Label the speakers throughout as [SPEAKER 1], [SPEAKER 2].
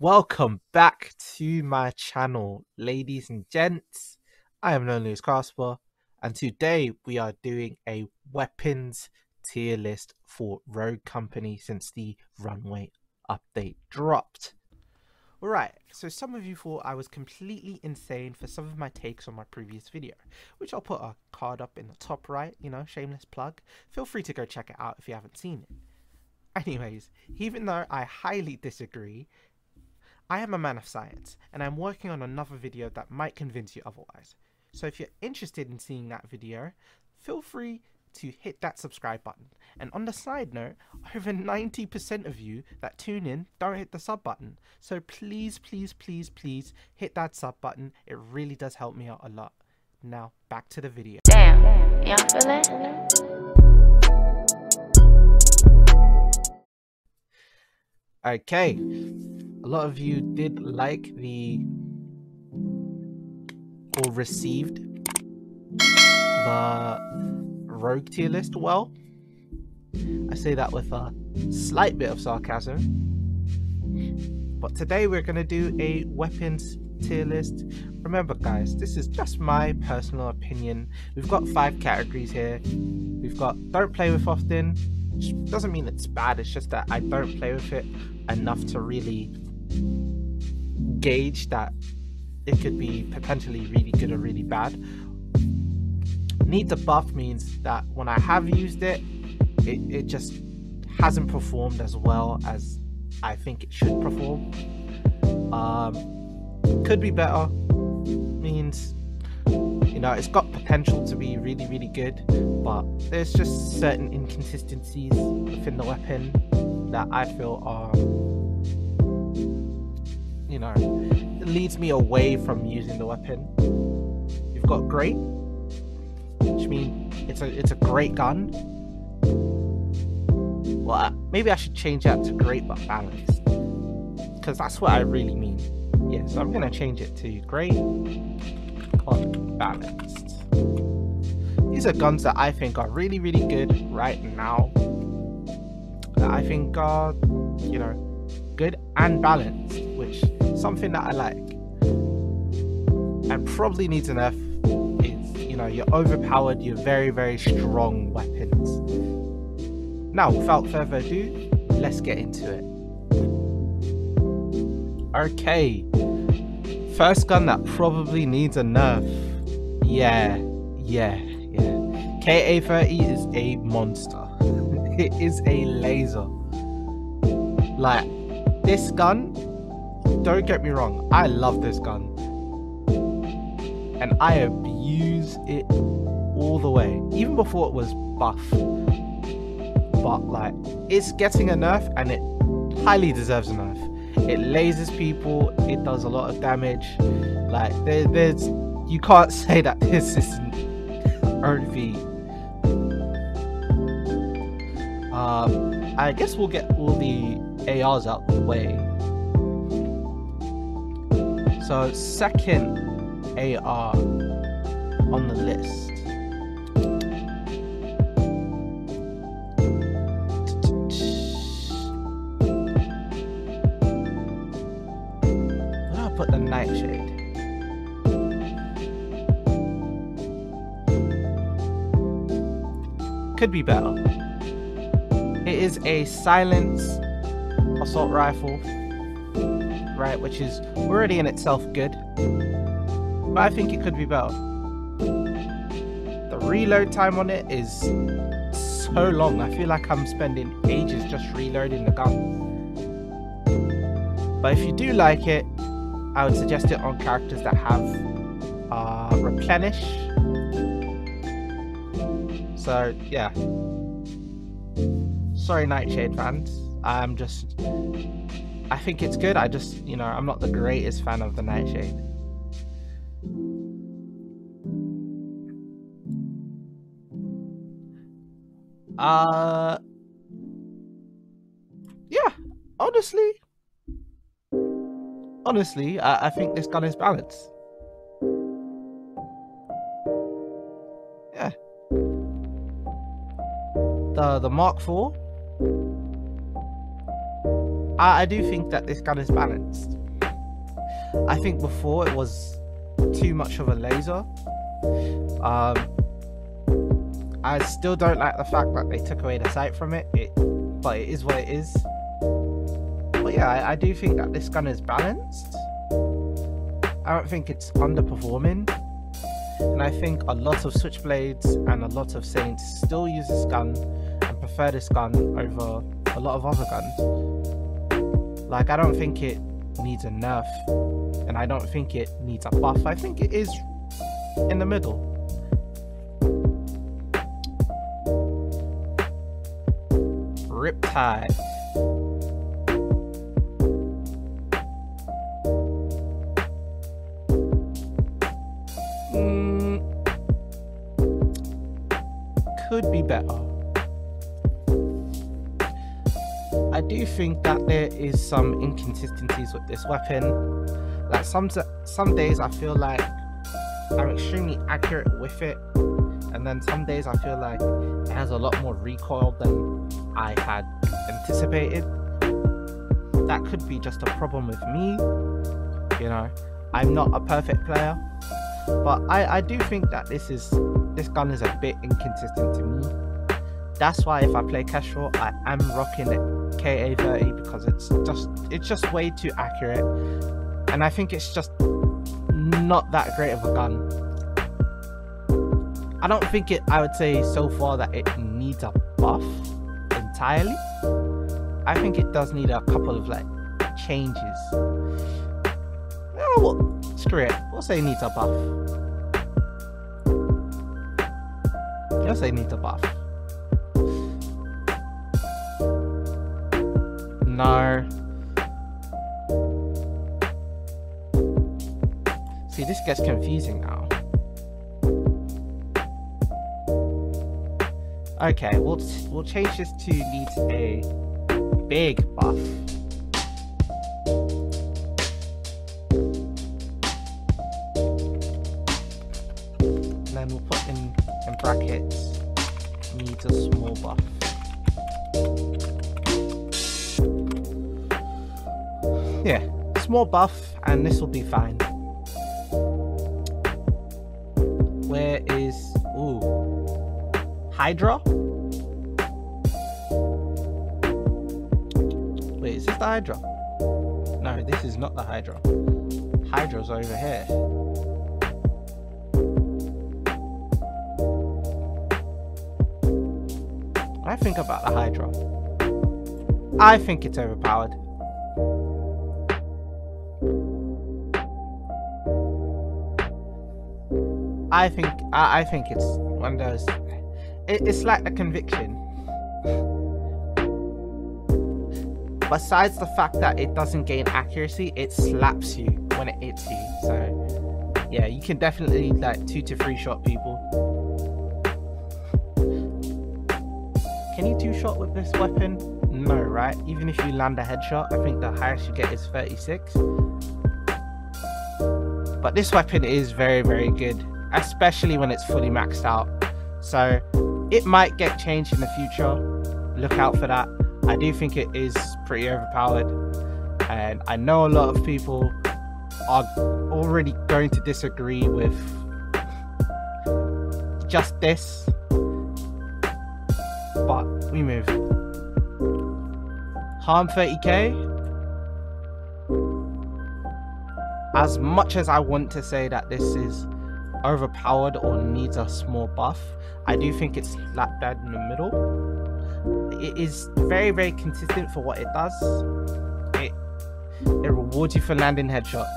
[SPEAKER 1] Welcome back to my channel, ladies and gents. I am known as Casper, and today we are doing a weapons tier list for Rogue Company since the Runway update dropped. Alright, so some of you thought I was completely insane for some of my takes on my previous video, which I'll put a card up in the top right, shameless plug. Feel free to go check it out if you haven't seen it. Anyways, even though I highly disagree, I am a man of science, and I'm working on another video that might convince you otherwise. So if you're interested in seeing that video, feel free to hit that subscribe button. And on the side note, over 90% of you that tune in don't hit the sub button. So please, please, please, please hit that sub button. It really does help me out a lot. Now, back to the video.
[SPEAKER 2] Damn, y'all feel it?
[SPEAKER 1] Okay, a lot of you did like or received the Rogue tier list well. I say that with a slight bit of sarcasm. But today we're going to do a weapons tier list. Remember guys, this is just my personal opinion. We've got 5 categories here. We've got don't play with often, which doesn't mean it's bad, it's just that I don't play with it enough to really gauge that it could be potentially really good or really bad. Needs a buff means that when I have used it, it just hasn't performed as well as I think it should perform. Could be better means, it's got potential to be really, really good, but there's just certain inconsistencies within the weapon that I feel are, it leads me away from using the weapon. You've got great, which means it's a great gun. Well, maybe I should change that to great but balanced, because that's what I really mean. Yeah, so I'm gonna change it to great but balanced. These are guns that I think are really, really good right now. That I think are, good and balanced, which is something that I like. And probably needs an nerf is, you're overpowered, you're very, very strong weapons. Now, without further ado, let's get into it. Okay, first gun that probably needs a nerf. Yeah. KA-30 is a monster. It is a laser. Like, this gun, don't get me wrong, I love this gun. And I abuse it all the way, even before it was buff. But like, it's getting a nerf and it highly deserves a nerf. It lasers people, it does a lot of damage. Like, there's you can't say that this isn't OV. I guess we'll get all the ARs out the way. So second AR on the list. I'll put the Nightshade. Could be better. It is a silenced assault rifle, right, which is already in itself good, but I think it could be better. The reload time on it is so long. I feel like I'm spending ages just reloading the gun. But if you do like it, I would suggest it on characters that have replenish. So yeah, sorry Nightshade fans, I think it's good. I'm not the greatest fan of the Nightshade. Yeah, honestly, I think this gun is balanced. Yeah. The Mark IV, I do think that this gun is balanced. I think before it was too much of a laser. I still don't like the fact that they took away the sight from it, but it is what it is. But yeah, I do think that this gun is balanced. I don't think it's underperforming. And I think a lot of Switchblades and a lot of Saints still use this gun and prefer this gun over a lot of other guns. Like, I don't think it needs a nerf, and I don't think it needs a buff. I think it is in the middle. Riptide. Could be better. I do think that there is some inconsistencies with this weapon. Like some days I feel like I'm extremely accurate with it, and then some days I feel like it has a lot more recoil than I had anticipated. That could be just a problem with me. You know, I'm not a perfect player, but I do think that this gun is a bit inconsistent to me. That's why if I play casual, I am rocking it KA30 because it's just way too accurate, and I think it's just not that great of a gun. I don't think I would say so far that it needs a buff entirely. I think it does need a couple of like changes. Oh, well, screw it. We'll say it needs a buff. We'll say it needs a buff. No. See, this gets confusing now. Okay, we'll change this to needs a big buff. And then we'll put in brackets needs a small buff. Yeah, small buff, and this will be fine. Where is Hydra? Wait, is this the Hydra? No, this is not the Hydra. Hydra's over here. What do I think about the Hydra? I think it's overpowered. I think it's one of those. It's like a conviction. Besides the fact that it doesn't gain accuracy, it slaps you when it hits you. So yeah, you can definitely like 2 to 3 shot people. Can you 2-shot with this weapon? No, right? Even if you land a headshot, I think the highest you get is 36. But this weapon is very, very good, especially when it's fully maxed out. So it might get changed in the future. Look out for that. I do think it is pretty overpowered, and I know a lot of people are already going to disagree with just this, but we move. Harm 30k. As much as I want to say that this is overpowered or needs a small buff, I do think it's slap dab in the middle. It is very, very consistent for what it does. It rewards you for landing headshots.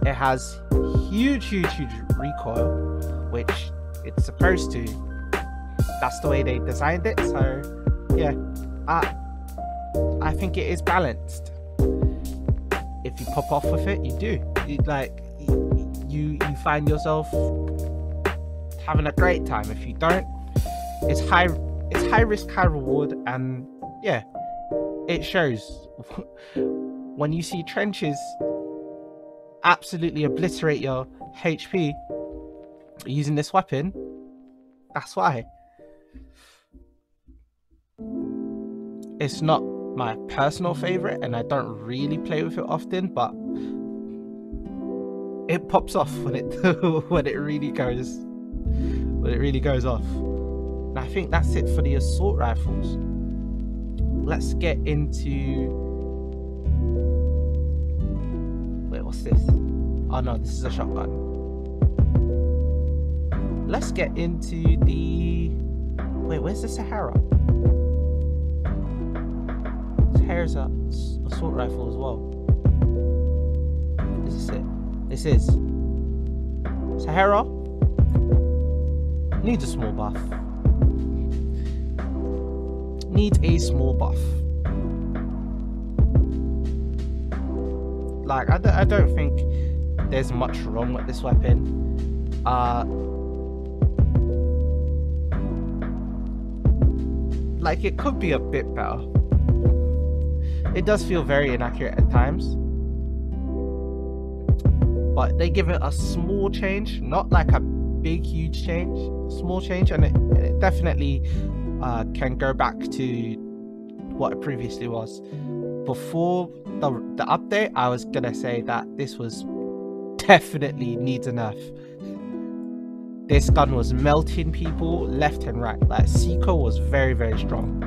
[SPEAKER 1] It has huge recoil, which it's supposed to. That's the way they designed it. So yeah, I think it is balanced. If you pop off with it, you do. You find yourself having a great time. If you don't, it's high risk, high reward, and yeah, it shows. When you see trenches absolutely obliterate your HP using this weapon, that's why. It's not my personal favorite, and I don't really play with it often, but it pops off when it when it really goes off. And I think that's it for the assault rifles. Let's get into, wait, what's this? Oh no, this is a shotgun. Let's get into the, wait, where's the Sahara? Sahara's a assault rifle as well. Is this it? This is Sahara. Needs a small buff. Needs a small buff. Like, I don't think there's much wrong with this weapon. Like, it could be a bit better. It does feel very inaccurate at times, but they give it a small change, not like a big huge change, small change, and it definitely can go back to what it previously was. Before the update, I was gonna say that this was definitely needs a nerf. This gun was melting people left and right. Like, Seiko was very, very strong.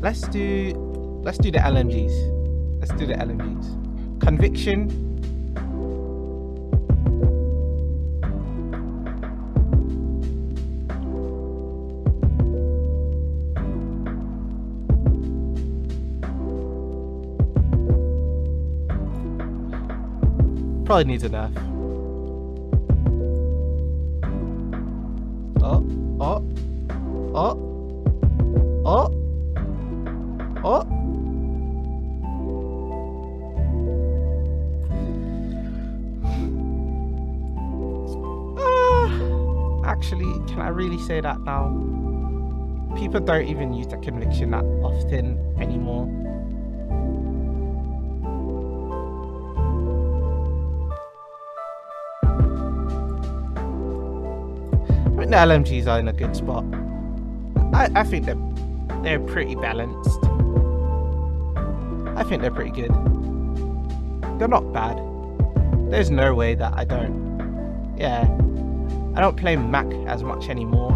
[SPEAKER 1] Let's do the LMGs. Let's do the LMGs. Conviction. Probably needs a nerf. Oh. Actually, can I really say that now? People don't even use the conviction that often anymore. I think the LMGs are in a good spot. I think they're pretty balanced. I think they're pretty good. They're not bad. There's no way that I don't play Mac as much anymore.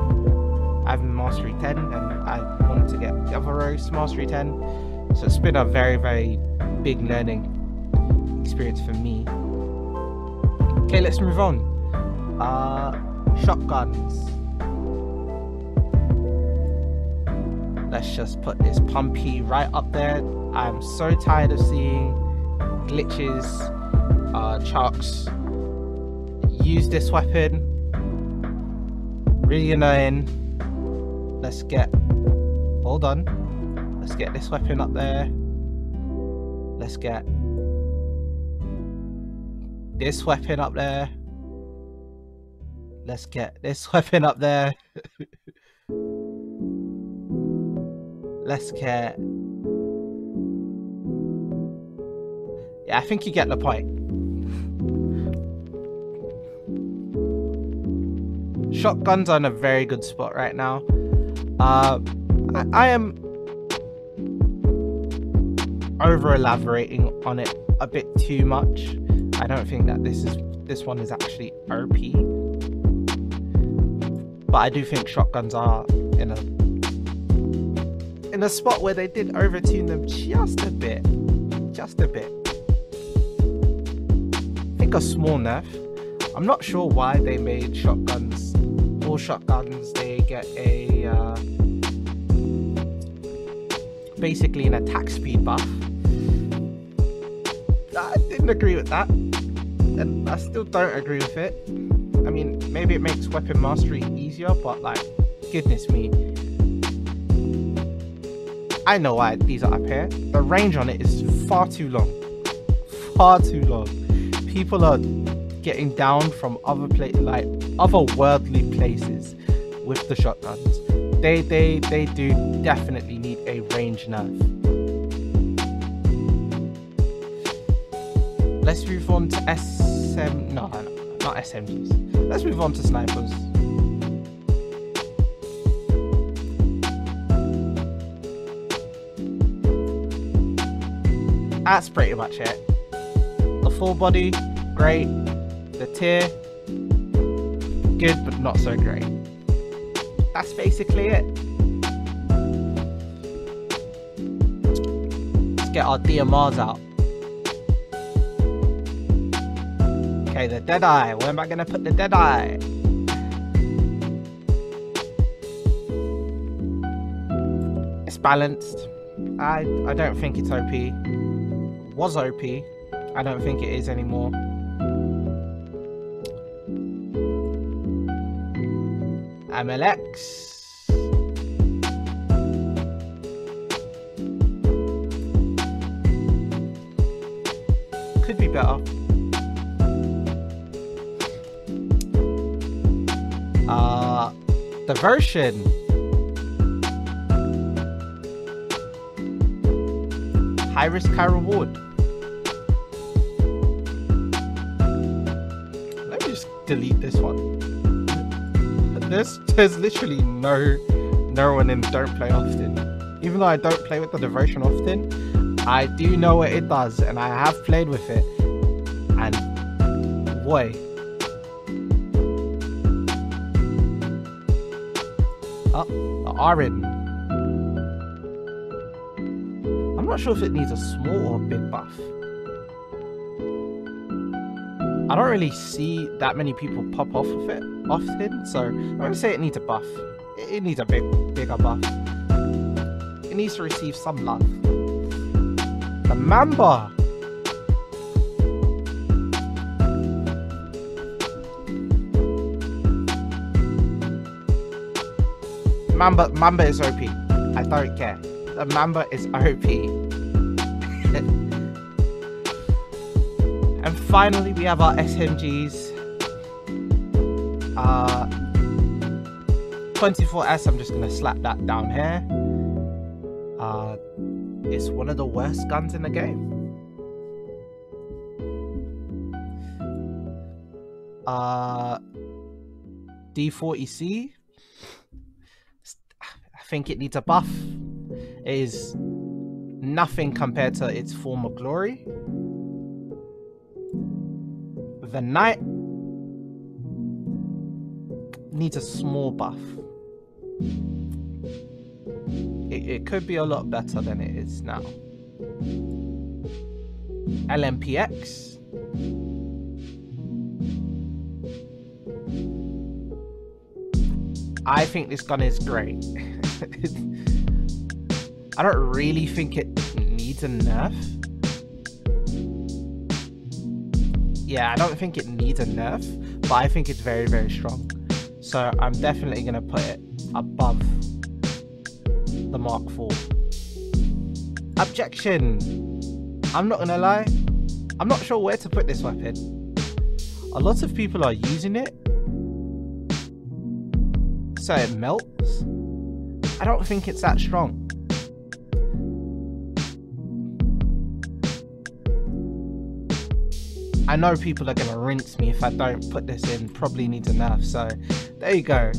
[SPEAKER 1] I have Mastery 10 and I wanted to get the other rows Mastery 10. So it's been a very, very big learning experience for me. Okay, let's move on. Shotguns. Let's just put this pumpy right up there. I'm so tired of seeing glitches, chucks use this weapon. Really annoying. Let's get this weapon up there. Let's get this weapon up there. Let's get this weapon up there. Let's get... Yeah, I think you get the point. Shotguns are in a very good spot right now. I am over elaborating on it a bit too much. I don't think that this one is actually OP, but I do think shotguns are in a spot where they did overtune them just a bit. I think a small nerf. I'm not sure why they made shotguns, all shotguns, they get a basically an attack speed buff. I didn't agree with that, and I still don't agree with it. I mean, maybe it makes weapon mastery easier, but like, goodness me, I know why these are up here. The range on it is far too long. People are getting down from otherworldly places with the shotguns. They do definitely need a range nerf. Let's move on to not SMGs. Let's move on to snipers. That's pretty much it. The full body, great. The tier, good but not so great. That's basically it. Let's get our DMRs out. Okay, the Deadeye. Where am I gonna put the Deadeye? It's balanced. I don't think it's OP. Was OP. I don't think it is anymore. MLX. Could be better. The version. High risk, high reward. Let me just delete this one. There's literally no one in Don't Play Often. Even though I don't play with the version often, I do know what it does, and I have played with it. And boy. Oh, the Arin. I'm not sure if it needs a small or big buff. I don't really see that many people pop off of it often, so I'm gonna say it needs a buff. It needs a bigger buff. It needs to receive some love. The Mamba. Mamba is OP. I don't care. The Mamba is OP. And finally, we have our SMGs. 24S, I'm just gonna slap that down here. It's one of the worst guns in the game. D40C. I think it needs a buff. It is nothing compared to its former glory. The Knight needs a small buff. It could be a lot better than it is now. LMPX. I think this gun is great. I don't really think it needs a nerf. Yeah, I don't think it needs a nerf, but I think it's very, very strong. So I'm definitely going to put it above the Mark IV. Objection! I'm not going to lie. I'm not sure where to put this weapon. A lot of people are using it, so it melts. I don't think it's that strong. I know people are going to rinse me if I don't put this in. Probably needs a nerf, so there you go.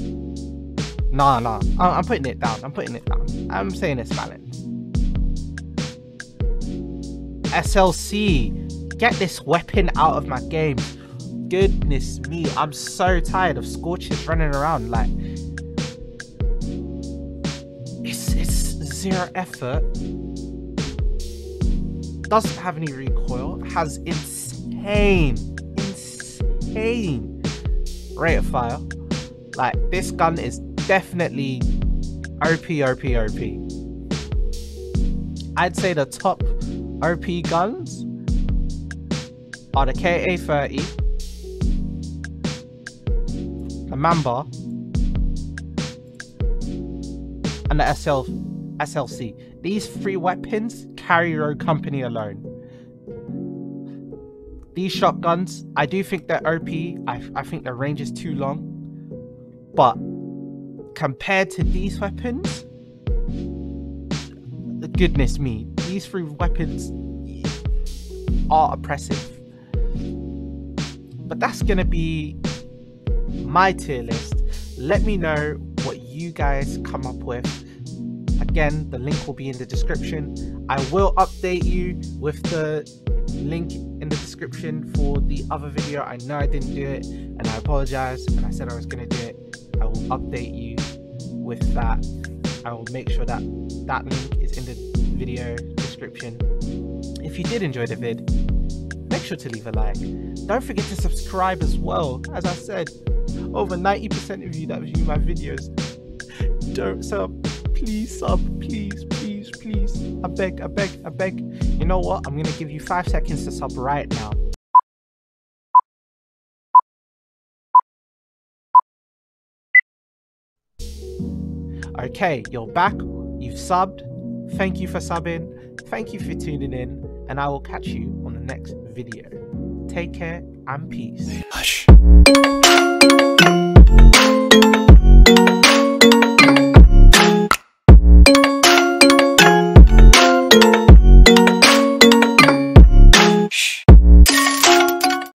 [SPEAKER 1] Nah. I'm putting it down. I'm saying it's balanced. SLC. Get this weapon out of my game. Goodness me. I'm so tired of Scorches running around. Like, it's zero effort. Doesn't have any recoil. Has insane rate of fire. Like, this gun is definitely OP. I'd say the top OP guns are the KA-30, the Mamba, and the SLC. These three weapons carry Rogue Company alone. These shotguns, I do think they're OP. I think the range is too long. But compared to these weapons, goodness me, these three weapons are oppressive. But that's going to be my tier list. Let me know what you guys come up with. I Again, the link will be in the description. I will update you with the link in the description for the other video. I know I didn't do it, and I apologize, and I said I was going to do it. I will update you with that. I will make sure that that link is in the video description. If you did enjoy the vid, make sure to leave a like. Don't forget to subscribe as well. As I said, over 90% of you that view my videos don't sub. Please sub, please, please, please. I beg, I beg, I beg. You know what? I'm gonna give you 5 seconds to sub right now. Okay, you're back. You've subbed. Thank you for subbing. Thank you for tuning in, and I will catch you on the next video. Take care and peace. Hush.